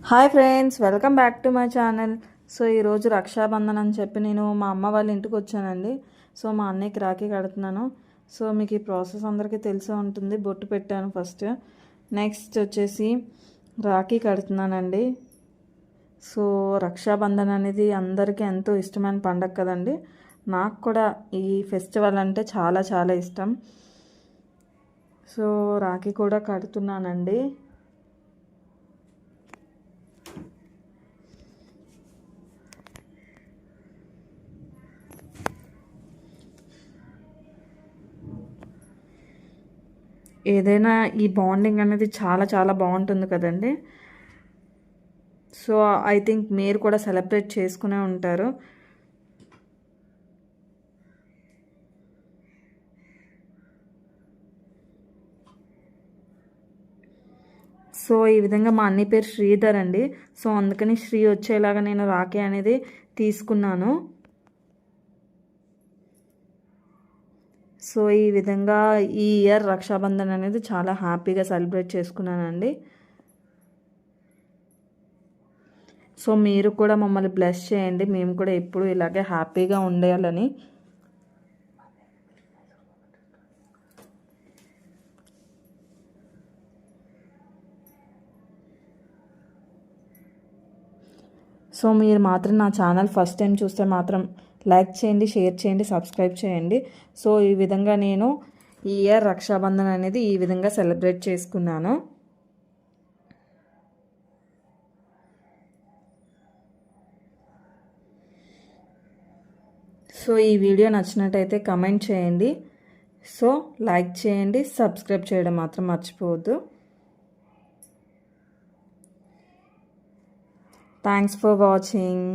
Hi friends, welcome back to my channel. So ఈరోజు రక్షాబంధన్ అని చెప్పి నేను మా అమ్మ వాళ్ళ ఇంటికి వచ్చానండి. సో మా అన్నయ్యకి రాఖీ కడుతున్నాను. సో మీకు ఈ ప్రాసెస్ అందరికీ తెలిసే ఉంటుంది. బొట్టు పెట్టాను ఫస్ట్, నెక్స్ట్ వచ్చేసి రాఖీ కడుతున్నానండి. సో రక్షాబంధన్ అనేది అందరికీ ఎంతో ఇష్టమైన పండగ కదండి. నాకు కూడా ఈ ఫెస్టివల్ అంటే చాలా చాలా ఇష్టం. సో రాఖీ కూడా కడుతున్నానండి. ఏదైనా ఈ బాండింగ్ అనేది చాలా చాలా బాగుంటుంది కదండి. సో ఐ థింక్ మీరు కూడా సెలబ్రేట్ చేసుకునే ఉంటారు. సో ఈ విధంగా మా అన్నయ్య పేరు శ్రీధర్ అండి. సో అందుకని శ్రీ వచ్చేలాగా నేను రాఖీ అనేది తీసుకున్నాను. సో ఈ విధంగా ఈ ఇయర్ రక్షాబంధన్ అనేది చాలా హ్యాపీగా సెలబ్రేట్ చేసుకున్నానండి. సో మీరు కూడా మమ్మల్ని బ్లెస్ చేయండి, మేము కూడా ఎప్పుడు ఇలాగే హ్యాపీగా ఉండాలని. సో మీరు మాత్రం నా ఛానల్ ఫస్ట్ టైం చూస్తే మాత్రం లైక్ చేయండి, షేర్ చేయండి, సబ్స్క్రైబ్ చేయండి. సో ఈ విధంగా నేను ఈ ఇయర్ రక్షాబంధన్ అనేది ఈ విధంగా సెలబ్రేట్ చేసుకున్నాను. సో ఈ వీడియో నచ్చినట్టయితే కమెంట్ చేయండి. సో లైక్ చేయండి, సబ్స్క్రైబ్ చేయడం మాత్రం మర్చిపోవద్దు. Thanks for watching.